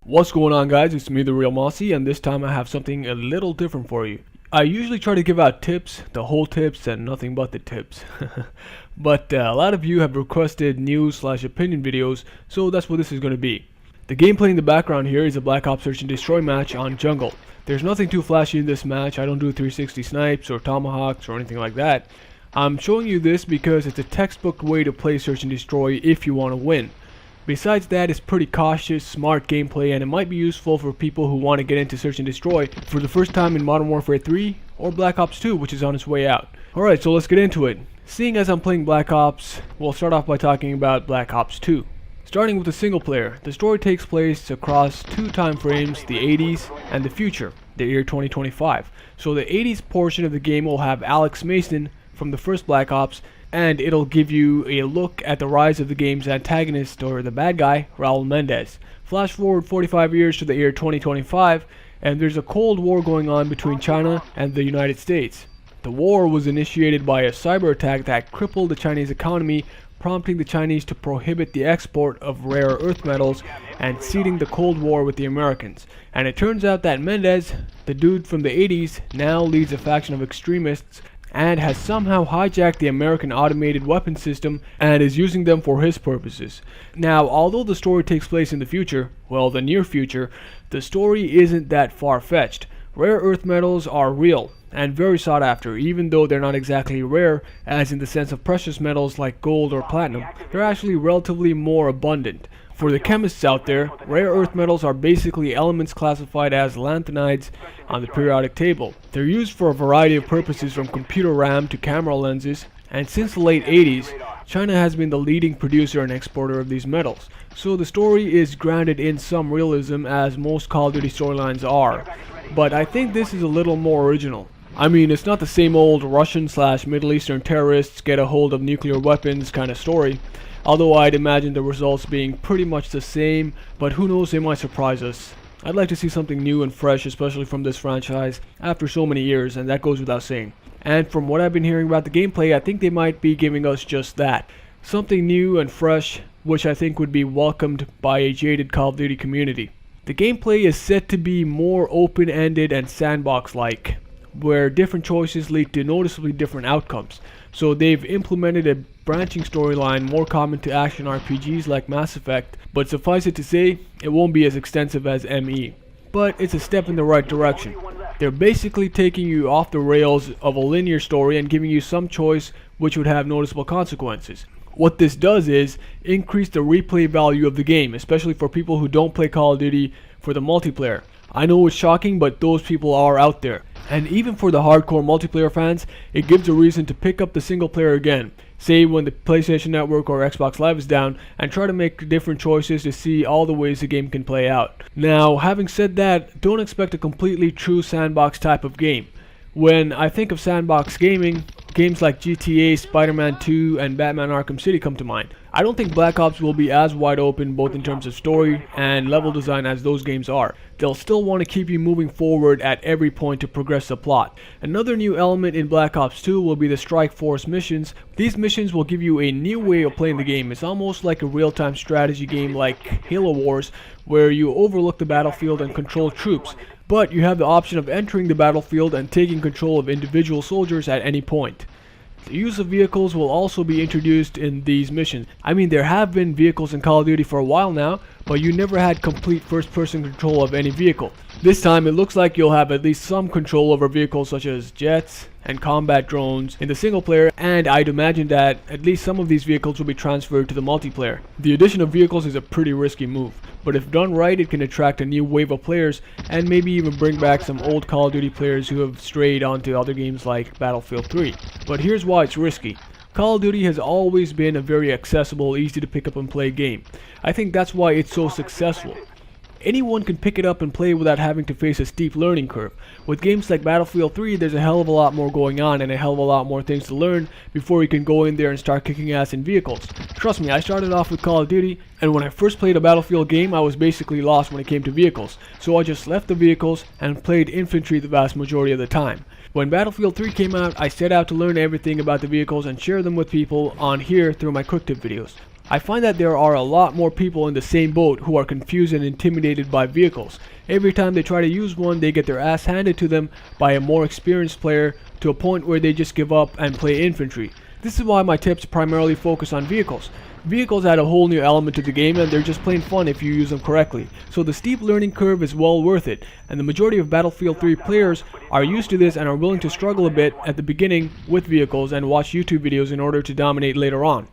What's going on, guys? It's me, TheRealMossi, and this time I have something a little different for you. I usually try to give out tips, the whole tips and nothing but the tips. But a lot of you have requested news/opinion videos, so that's what this is going to be. The gameplay in the background here is a Black Ops Search and Destroy match on Jungle. There's nothing too flashy in this match. I don't do 360 snipes or tomahawks or anything like that. I'm showing you this because it's a textbook way to play Search and Destroy if you want to win. Besides that, it's pretty cautious, smart gameplay, and it might be useful for people who want to get into Search and Destroy for the first time in Modern Warfare 3 or Black Ops 2, which is on its way out. Alright, so let's get into it. Seeing as I'm playing Black Ops, we'll start off by talking about Black Ops 2. Starting with the single player, the story takes place across two time frames, the 80s and the future, the year 2025. So the 80s portion of the game will have Alex Mason from the first Black Ops, and it'll give you a look at the rise of the game's antagonist, or the bad guy, Raul Mendez. Flash forward 45 years to the year 2025, and there's a Cold War going on between China and the United States. The war was initiated by a cyber attack that crippled the Chinese economy, prompting the Chinese to prohibit the export of rare earth metals and seeding the Cold War with the Americans. And it turns out that Mendez, the dude from the 80s, now leads a faction of extremists and has somehow hijacked the American automated weapon system and is using them for his purposes. Now, although the story takes place in the future, well, the near future, the story isn't that far-fetched. Rare earth metals are real and very sought after, even though they're not exactly rare as in the sense of precious metals like gold or platinum. They're actually relatively more abundant. For the chemists out there, rare earth metals are basically elements classified as lanthanides on the periodic table. They're used for a variety of purposes, from computer RAM to camera lenses, and since the late 80s, China has been the leading producer and exporter of these metals. So the story is grounded in some realism, as most Call of Duty storylines are. But I think this is a little more original. I mean, it's not the same old Russian/Middle Eastern terrorists get a hold of nuclear weapons kind of story. Although I'd imagine the results being pretty much the same, but who knows, they might surprise us. I'd like to see something new and fresh, especially from this franchise, after so many years, and that goes without saying. And from what I've been hearing about the gameplay, I think they might be giving us just that. Something new and fresh, which I think would be welcomed by a jaded Call of Duty community. The gameplay is set to be more open-ended and sandbox-like, where different choices lead to noticeably different outcomes. So they've implemented a branching storyline more common to action RPGs like Mass Effect, but suffice it to say, it won't be as extensive as ME. But it's a step in the right direction. They're basically taking you off the rails of a linear story and giving you some choice which would have noticeable consequences. What this does is increase the replay value of the game, especially for people who don't play Call of Duty for the multiplayer. I know it's shocking, but those people are out there. And even for the hardcore multiplayer fans, it gives a reason to pick up the single player again, say when the PlayStation Network or Xbox Live is down, and try to make different choices to see all the ways the game can play out. Now, having said that, don't expect a completely true sandbox type of game. When I think of sandbox gaming, games like GTA, Spider-Man 2, and Batman Arkham City come to mind. I don't think Black Ops will be as wide open both in terms of story and level design as those games are. They'll still want to keep you moving forward at every point to progress the plot. Another new element in Black Ops 2 will be the Strike Force missions. These missions will give you a new way of playing the game. It's almost like a real-time strategy game like Halo Wars, where you overlook the battlefield and control troops. But you have the option of entering the battlefield and taking control of individual soldiers at any point. The use of vehicles will also be introduced in these missions. I mean, there have been vehicles in Call of Duty for a while now, but you never had complete first-person control of any vehicle. This time it looks like you'll have at least some control over vehicles such as jets and combat drones in the single player, and I'd imagine that at least some of these vehicles will be transferred to the multiplayer. The addition of vehicles is a pretty risky move, but if done right, it can attract a new wave of players and maybe even bring back some old Call of Duty players who have strayed onto other games like Battlefield 3. But here's why it's risky. Call of Duty has always been a very accessible, easy to pick up and play game. I think that's why it's so successful. Anyone can pick it up and play without having to face a steep learning curve. With games like Battlefield 3, there's a hell of a lot more going on and a hell of a lot more things to learn before you can go in there and start kicking ass in vehicles. Trust me, I started off with Call of Duty, and when I first played a Battlefield game, I was basically lost when it came to vehicles. So I just left the vehicles and played infantry the vast majority of the time. When Battlefield 3 came out, I set out to learn everything about the vehicles and share them with people on here through my quick tip videos. I find that there are a lot more people in the same boat who are confused and intimidated by vehicles. Every time they try to use one, they get their ass handed to them by a more experienced player to a point where they just give up and play infantry. This is why my tips primarily focus on vehicles. Vehicles add a whole new element to the game, and they're just plain fun if you use them correctly. So the steep learning curve is well worth it, and the majority of Battlefield 3 players are used to this and are willing to struggle a bit at the beginning with vehicles and watch YouTube videos in order to dominate later on.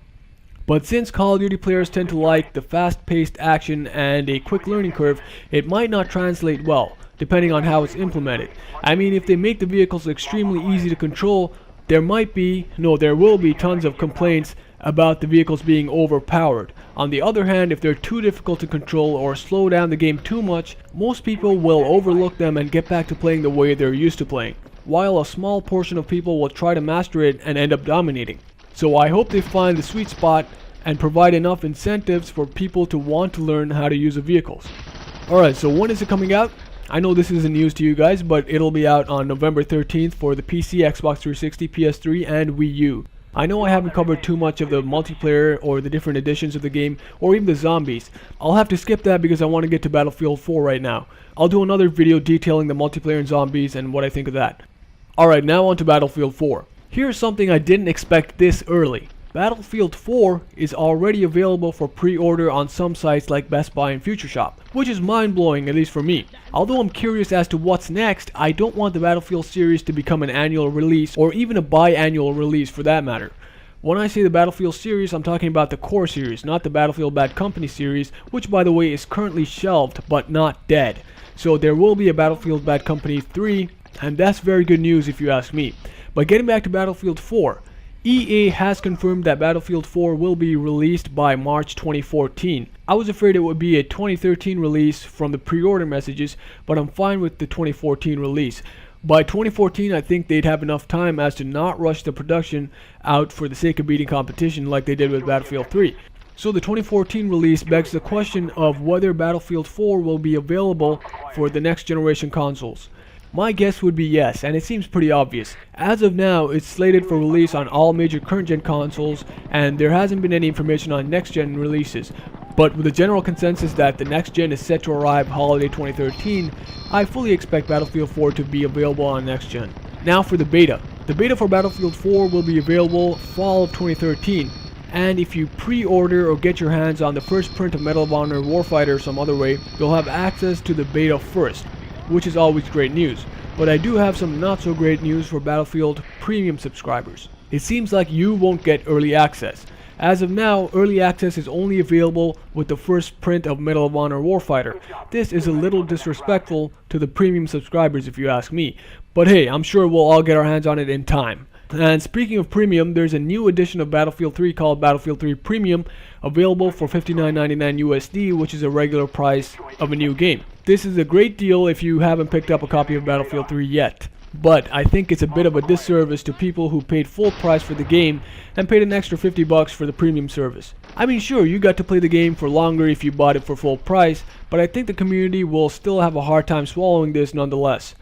But since Call of Duty players tend to like the fast-paced action and a quick learning curve, it might not translate well, depending on how it's implemented. I mean, if they make the vehicles extremely easy to control, there will be tons of complaints about the vehicles being overpowered. On the other hand, if they're too difficult to control or slow down the game too much, most people will overlook them and get back to playing the way they're used to playing, while a small portion of people will try to master it and end up dominating. So I hope they find the sweet spot and provide enough incentives for people to want to learn how to use the vehicles. Alright, so when is it coming out? I know this isn't news to you guys, but it'll be out on November 13th for the PC, Xbox 360, PS3, and Wii U. I know I haven't covered too much of the multiplayer or the different editions of the game, or even the zombies. I'll have to skip that because I want to get to Battlefield 4 right now. I'll do another video detailing the multiplayer and zombies and what I think of that. Alright, now on to Battlefield 4. Here's something I didn't expect this early. Battlefield 4 is already available for pre-order on some sites like Best Buy and Future Shop, which is mind-blowing, at least for me. Although I'm curious as to what's next, I don't want the Battlefield series to become an annual release, or even a biannual release for that matter. When I say the Battlefield series, I'm talking about the core series, not the Battlefield Bad Company series, which by the way is currently shelved but not dead. So there will be a Battlefield Bad Company 3, and that's very good news if you ask me. But getting back to Battlefield 4, EA has confirmed that Battlefield 4 will be released by March 2014. I was afraid it would be a 2013 release from the pre-order messages, but I'm fine with the 2014 release. By 2014, I think they'd have enough time as to not rush the production out for the sake of beating competition like they did with Battlefield 3. So the 2014 release begs the question of whether Battlefield 4 will be available for the next generation consoles. My guess would be yes, and it seems pretty obvious. As of now, it's slated for release on all major current-gen consoles, and there hasn't been any information on next-gen releases. But with the general consensus that the next-gen is set to arrive holiday 2013, I fully expect Battlefield 4 to be available on next-gen. Now for the beta. The beta for Battlefield 4 will be available fall of 2013. And if you pre-order or get your hands on the first print of Medal of Honor Warfighter some other way, you'll have access to the beta first, which is always great news. But I do have some not so great news for Battlefield Premium subscribers. It seems like you won't get early access. As of now, early access is only available with the first print of Medal of Honor Warfighter. This is a little disrespectful to the premium subscribers if you ask me. But hey, I'm sure we'll all get our hands on it in time. And speaking of premium, there's a new edition of Battlefield 3 called Battlefield 3 Premium, available for $59.99 USD, which is a regular price of a new game. This is a great deal if you haven't picked up a copy of Battlefield 3 yet. But I think it's a bit of a disservice to people who paid full price for the game and paid an extra $50 for the premium service. I mean, sure, you got to play the game for longer if you bought it for full price, but I think the community will still have a hard time swallowing this nonetheless.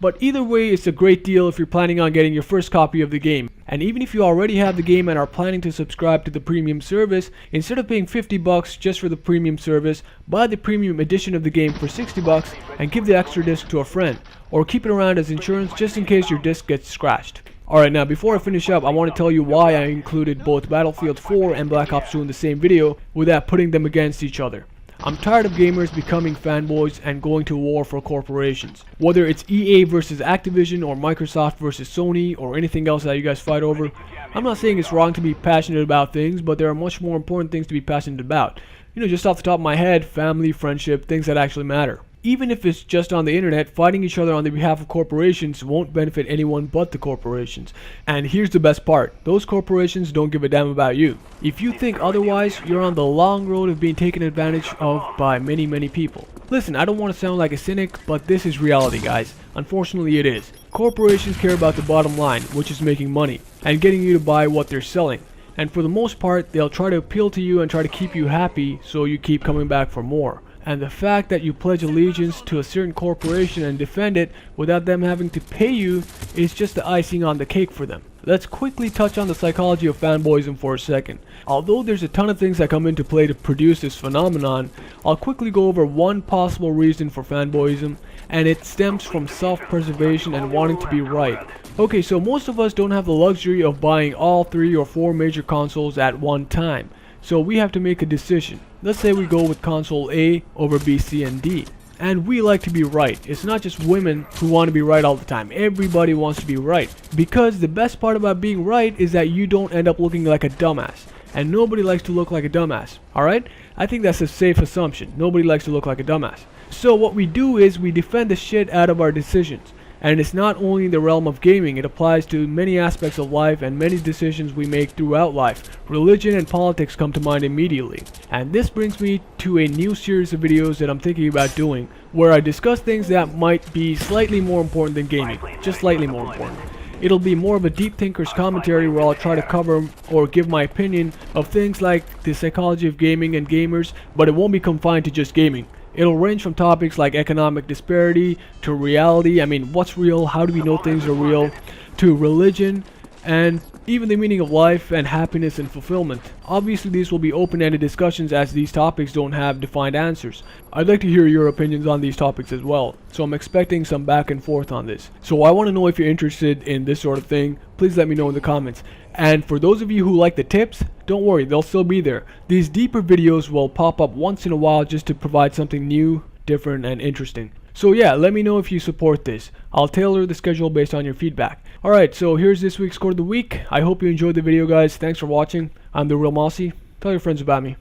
But either way, it's a great deal if you're planning on getting your first copy of the game. And even if you already have the game and are planning to subscribe to the premium service, instead of paying $50 just for the premium service, buy the premium edition of the game for $60 and give the extra disc to a friend, or keep it around as insurance just in case your disc gets scratched. Alright, now before I finish up, I want to tell you why I included both Battlefield 4 and Black Ops 2 in the same video without putting them against each other. I'm tired of gamers becoming fanboys and going to war for corporations. Whether it's EA versus Activision or Microsoft versus Sony or anything else that you guys fight over, I'm not saying it's wrong to be passionate about things, but there are much more important things to be passionate about. You know, just off the top of my head, family, friendship, things that actually matter. Even if it's just on the internet, fighting each other on the behalf of corporations won't benefit anyone but the corporations. And here's the best part, those corporations don't give a damn about you. If you think otherwise, you're on the long road of being taken advantage of by many people. Listen, I don't want to sound like a cynic, but this is reality, guys. Unfortunately, it is. Corporations care about the bottom line, which is making money, and getting you to buy what they're selling. And for the most part, they'll try to appeal to you and try to keep you happy so you keep coming back for more. And the fact that you pledge allegiance to a certain corporation and defend it without them having to pay you is just the icing on the cake for them. Let's quickly touch on the psychology of fanboyism for a second. Although there's a ton of things that come into play to produce this phenomenon, I'll quickly go over one possible reason for fanboyism, and it stems from self-preservation and wanting to be right. Okay, so most of us don't have the luxury of buying all 3 or 4 major consoles at one time, so we have to make a decision. Let's say we go with console A over B, C, and D. And we like to be right. It's not just women who want to be right all the time. Everybody wants to be right. Because the best part about being right is that you don't end up looking like a dumbass. And nobody likes to look like a dumbass. Alright? I think that's a safe assumption. Nobody likes to look like a dumbass. So what we do is we defend the shit out of our decisions. And it's not only in the realm of gaming, it applies to many aspects of life and many decisions we make throughout life. Religion and politics come to mind immediately. And this brings me to a new series of videos that I'm thinking about doing, where I discuss things that might be slightly more important than gaming, just slightly more important. It'll be more of a deep thinker's commentary where I'll try to cover or give my opinion of things like the psychology of gaming and gamers, but it won't be confined to just gaming. It'll range from topics like economic disparity to reality, I mean what's real, how do we know things are real, to religion, and even the meaning of life and happiness and fulfillment. Obviously these will be open-ended discussions as these topics don't have defined answers. I'd like to hear your opinions on these topics as well, so I'm expecting some back and forth on this. So I want to know if you're interested in this sort of thing. Please let me know in the comments. And for those of you who like the tips, don't worry, they'll still be there. These deeper videos will pop up once in a while just to provide something new, different, and interesting. So yeah, let me know if you support this. I'll tailor the schedule based on your feedback. Alright, so here's this week's Quote of the Week. I hope you enjoyed the video, guys. Thanks for watching. I'm TheRealMossi. Tell your friends about me.